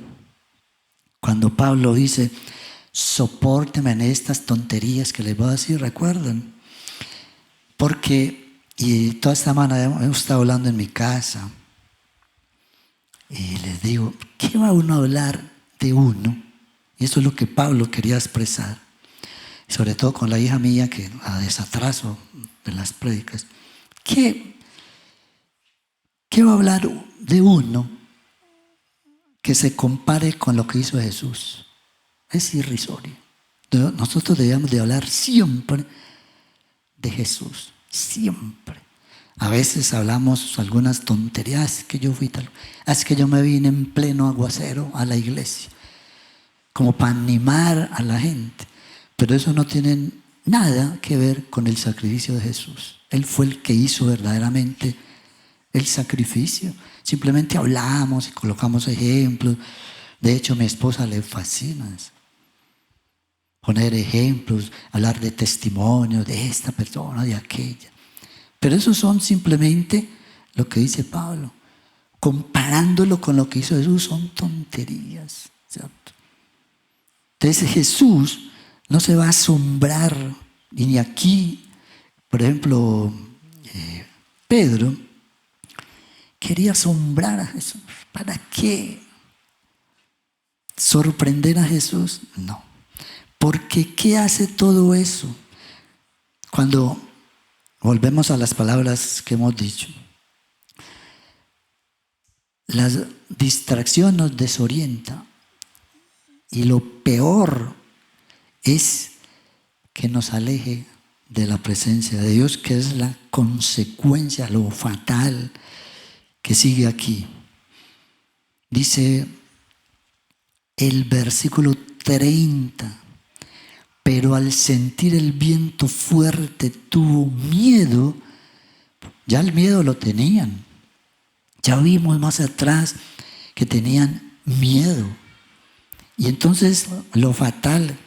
cuando Pablo dice, sopórteme en estas tonterías que les voy a decir, ¿recuerdan? Porque y toda esta semana hemos estado hablando en mi casa y les digo, ¿qué va uno a hablar de uno? Y eso es lo que Pablo quería expresar, sobre todo con la hija mía que a desatraso de las prédicas. ¿Qué va a hablar de uno que se compare con lo que hizo Jesús? Es irrisorio. Nosotros debemos de hablar siempre de Jesús. Siempre. A veces hablamos algunas tonterías, que yo fui tal, es que yo me vine en pleno aguacero a la iglesia, como para animar a la gente. Pero eso no tiene nada que ver con el sacrificio de Jesús. Él fue el que hizo verdaderamente el sacrificio. Simplemente hablamos y colocamos ejemplos. De hecho, a mi esposa le fascina eso. Poner ejemplos, hablar de testimonios de esta persona, de aquella. Pero esos son simplemente lo que dice Pablo. Comparándolo con lo que hizo Jesús, son tonterías, ¿cierto? Entonces Jesús no se va a asombrar, y ni aquí, por ejemplo, Pedro quería asombrar a Jesús. ¿Para qué? ¿Sorprender a Jesús? No. Porque ¿qué hace todo eso? Cuando volvemos a las palabras que hemos dicho, la distracción nos desorienta y lo peor es que nos aleje de la presencia de Dios, que es la consecuencia, lo fatal que sigue aquí. Dice el versículo 30, pero al sentir el viento fuerte tuvo miedo. Ya el miedo lo tenían. Ya vimos más atrás que tenían miedo. Y entonces lo fatal,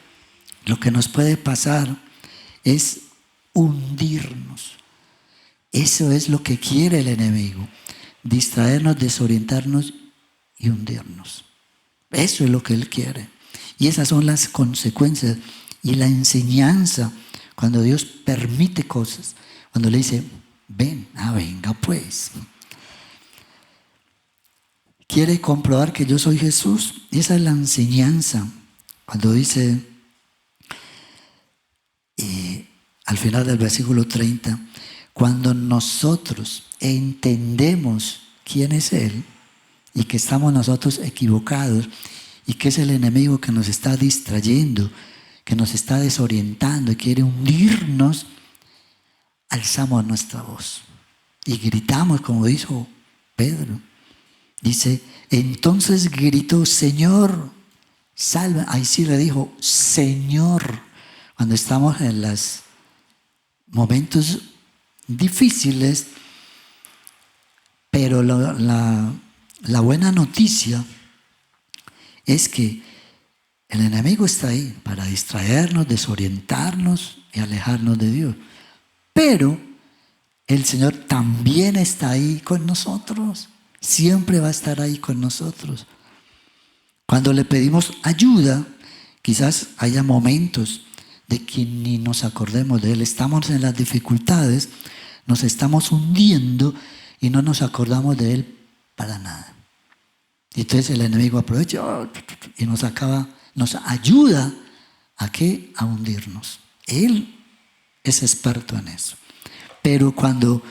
lo que nos puede pasar es hundirnos. Eso es lo que quiere el enemigo. Distraernos, desorientarnos y hundirnos. Eso es lo que él quiere. Y esas son las consecuencias. Y la enseñanza, cuando Dios permite cosas, cuando le dice, ven, venga pues. ¿Quiere comprobar que yo soy Jesús? Y esa es la enseñanza. Cuando dice, al final del versículo 30, cuando nosotros entendemos quién es Él y que estamos nosotros equivocados y que es el enemigo que nos está distrayendo, que nos está desorientando y quiere hundirnos, alzamos nuestra voz y gritamos como dijo Pedro. Dice, entonces gritó, Señor, salva. Ahí sí le dijo, Señor. Cuando estamos en los momentos difíciles, pero la buena noticia es que el enemigo está ahí para distraernos, desorientarnos y alejarnos de Dios. Pero el Señor también está ahí con nosotros. Siempre va a estar ahí con nosotros. Cuando le pedimos ayuda, quizás haya momentos de que ni nos acordemos de Él. Estamos en las dificultades, nos estamos hundiendo y no nos acordamos de Él para nada. Y entonces el enemigo aprovecha y nos ayuda ¿a qué? A hundirnos. Él es experto en eso. Pero cuando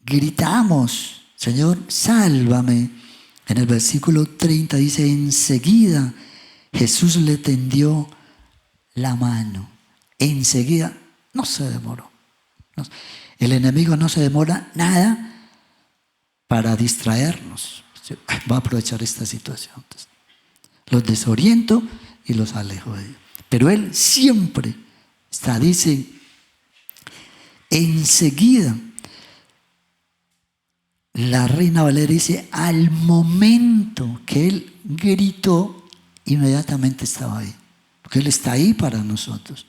gritamos, Señor, sálvame, en el versículo 30 dice, enseguida Jesús le tendió la mano. Enseguida, no se demoró. El enemigo no se demora nada para distraernos. Va a aprovechar esta situación. Entonces, los desoriento y los alejo de Dios. Pero Él siempre está, dice, enseguida. La Reina Valera dice, al momento que Él gritó, inmediatamente estaba ahí. Porque Él está ahí para nosotros.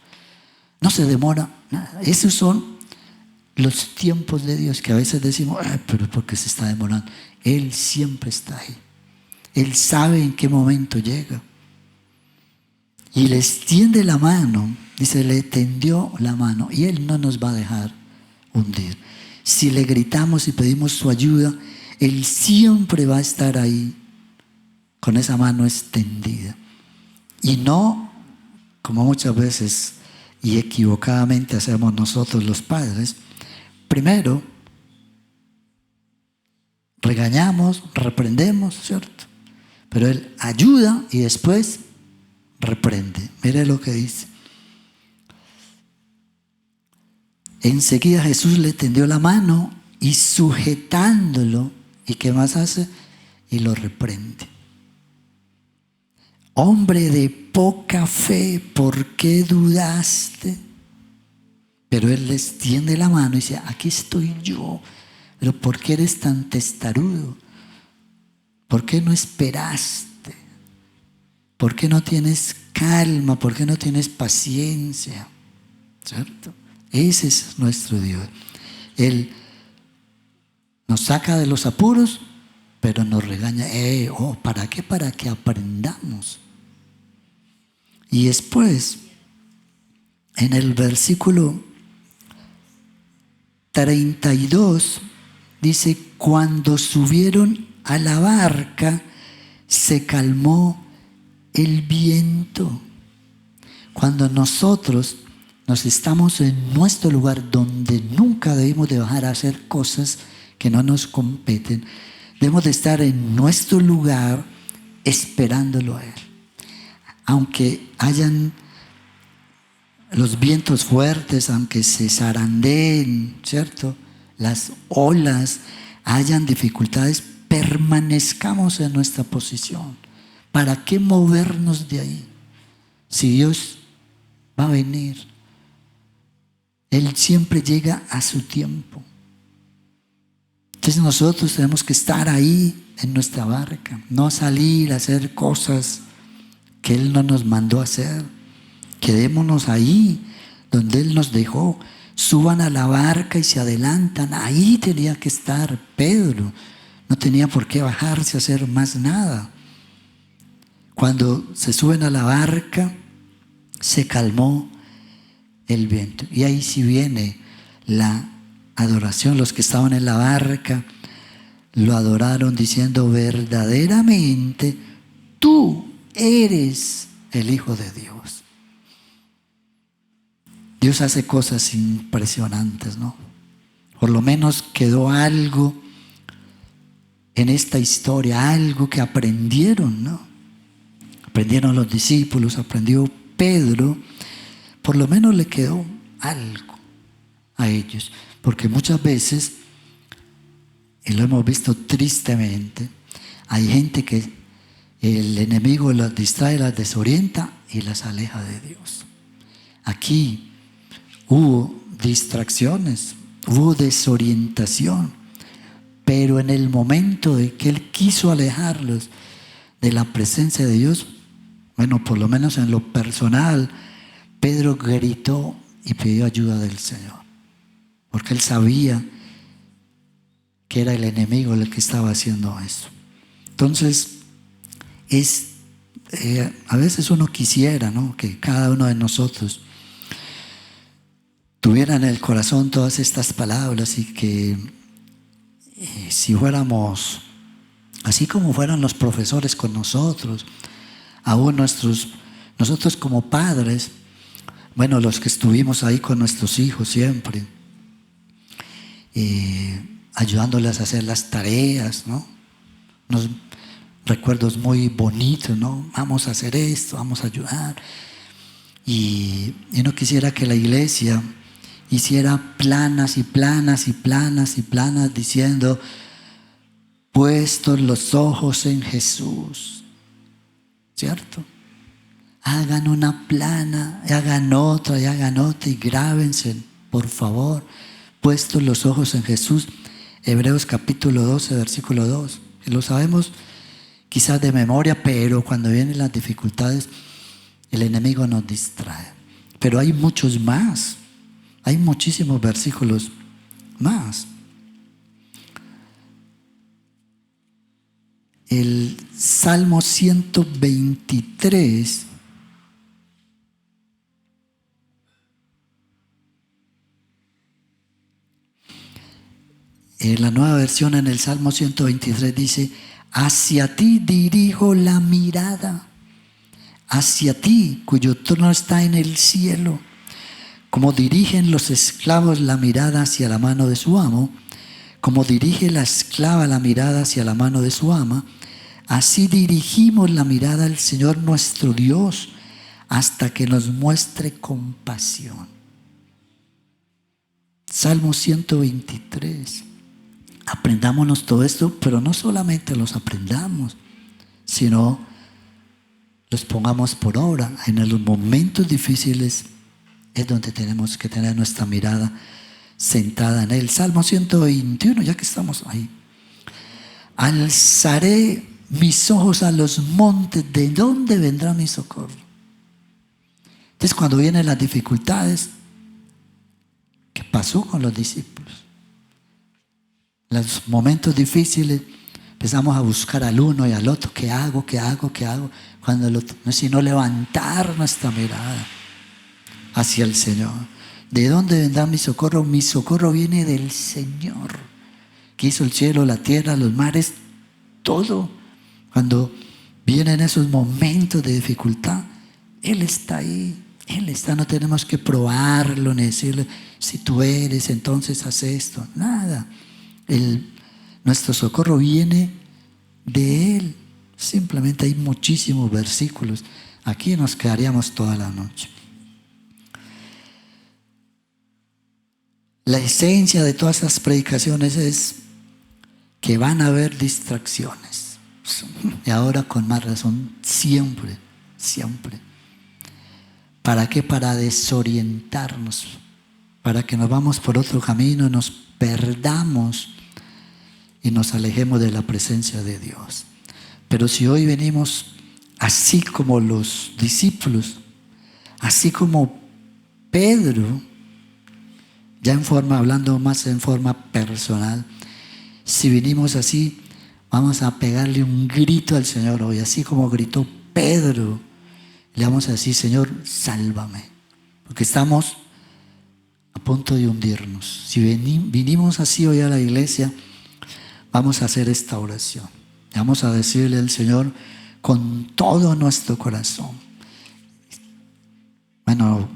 No se demora nada. Esos son los tiempos de Dios que a veces decimos, pero ¿por qué se está demorando? Él siempre está ahí. Él sabe en qué momento llega. Y le extiende la mano. Dice, le tendió la mano. Y Él no nos va a dejar hundir. Si le gritamos y pedimos su ayuda, Él siempre va a estar ahí con esa mano extendida. Y no, como muchas veces y equivocadamente hacemos nosotros los padres, primero regañamos, reprendemos, ¿cierto? Pero Él ayuda y después reprende. Mire lo que dice. Enseguida Jesús le tendió la mano y sujetándolo, ¿y qué más hace? Y lo reprende. Hombre de poca fe, ¿por qué dudaste? Pero él les tiende la mano y dice, aquí estoy yo. Pero ¿por qué eres tan testarudo? ¿Por qué no esperaste? ¿Por qué no tienes calma? ¿Por qué no tienes paciencia? ¿Cierto? Ese es nuestro Dios. Él nos saca de los apuros, pero nos regaña. ¿Para qué? Para que aprendamos. Y después, en el versículo 32, dice, cuando subieron a la barca, se calmó el viento. Cuando nosotros nos estamos en nuestro lugar donde nunca debemos de bajar a hacer cosas que no nos competen, debemos de estar en nuestro lugar esperándolo a Él. Aunque hayan los vientos fuertes, aunque se zarandeen, ¿cierto? Las olas, hayan dificultades, permanezcamos en nuestra posición. ¿Para qué movernos de ahí? Si Dios va a venir, Él siempre llega a su tiempo. Entonces nosotros tenemos que estar ahí en nuestra barca, no salir a hacer cosas que Él no nos mandó a hacer. Quedémonos ahí donde Él nos dejó. Suban a la barca y se adelantan. Ahí tenía que estar Pedro. No tenía por qué bajarse a hacer más nada. Cuando se suben a la barca, se calmó el viento. Y ahí sí viene la adoración. Los que estaban en la barca lo adoraron diciendo, verdaderamente tú eres el Hijo de Dios. Dios hace cosas impresionantes, ¿no? Por lo menos quedó algo en esta historia, algo que aprendieron, ¿no? Aprendieron los discípulos, aprendió Pedro, por lo menos le quedó algo a ellos. Porque muchas veces, y lo hemos visto tristemente, hay gente que el enemigo las distrae, las desorienta y las aleja de Dios. Aquí hubo distracciones, hubo desorientación, pero en el momento de que Él quiso alejarlos de la presencia de Dios, bueno, por lo menos en lo personal, Pedro gritó y pidió ayuda del Señor, porque él sabía que era el enemigo el que estaba haciendo eso. Entonces, a veces uno quisiera, ¿no?, que cada uno de nosotros tuviera en el corazón todas estas palabras y que si fuéramos, así como fueron los profesores con nosotros, aún nosotros como padres, bueno, los que estuvimos ahí con nuestros hijos siempre, ayudándoles a hacer las tareas, ¿no? Unos recuerdos muy bonitos, ¿no? Vamos a hacer esto, vamos a ayudar. Y no quisiera que la iglesia hiciera planas y planas y planas y planas diciendo, puestos los ojos en Jesús, ¿cierto? Hagan una plana, hagan otra y grábense, por favor, puestos los ojos en Jesús. Hebreos capítulo 12, versículo 2. Lo sabemos quizás de memoria, pero cuando vienen las dificultades, el enemigo nos distrae. Pero hay muchos más, hay muchísimos versículos más. El Salmo 123 la nueva versión, en el Salmo 123 dice, hacia ti dirijo la mirada, hacia ti cuyo trono está en el cielo. Como dirigen los esclavos la mirada hacia la mano de su amo, como dirige la esclava la mirada hacia la mano de su ama, así dirigimos la mirada al Señor nuestro Dios hasta que nos muestre compasión. Salmo 123. Aprendámonos todo esto, pero no solamente los aprendamos, sino los pongamos por obra. En los momentos difíciles es donde tenemos que tener nuestra mirada sentada en él. Salmo 121, ya que estamos ahí. Alzaré mis ojos a los montes, ¿de dónde vendrá mi socorro? Entonces, cuando vienen las dificultades, ¿qué pasó con los discípulos? Los momentos difíciles empezamos a buscar al uno y al otro. ¿Qué hago? ¿Qué hago? ¿Qué hago? Cuando no es sino levantar nuestra mirada hacia el Señor. ¿De dónde vendrá mi socorro? Mi socorro viene del Señor, que hizo el cielo, la tierra, los mares, todo. Cuando vienen esos momentos de dificultad, Él está ahí. Él está, no tenemos que probarlo ni decirle, si tú eres, entonces haz esto. Nada. Nuestro socorro viene de Él. Simplemente hay muchísimos versículos. Aquí nos quedaríamos toda la noche. La esencia de todas esas predicaciones es que van a haber distracciones. Y ahora con más razón, siempre, siempre. ¿Para qué? Para desorientarnos, para que nos vamos por otro camino, nos perdamos y nos alejemos de la presencia de Dios. Pero si hoy venimos así como los discípulos, así como Pedro, ya hablando más en forma personal, si venimos así, vamos a pegarle un grito al Señor hoy, así como gritó Pedro. Le vamos a decir, Señor, sálvame, porque estamos a punto de hundirnos. Si vinimos así hoy a la iglesia, vamos a hacer esta oración. Vamos a decirle al Señor con todo nuestro corazón. Bueno,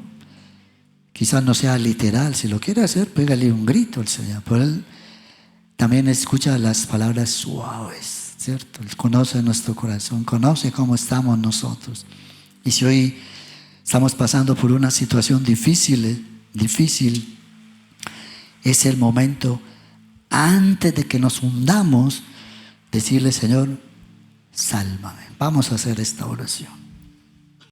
quizás no sea literal. Si lo quiere hacer, pégale un grito al Señor. Pero Él también escucha las palabras suaves, ¿cierto? Él conoce nuestro corazón, conoce cómo estamos nosotros. Y si hoy estamos pasando por una situación difícil, es el momento, antes de que nos hundamos, decirle, Señor, sálvame. Vamos a hacer esta oración.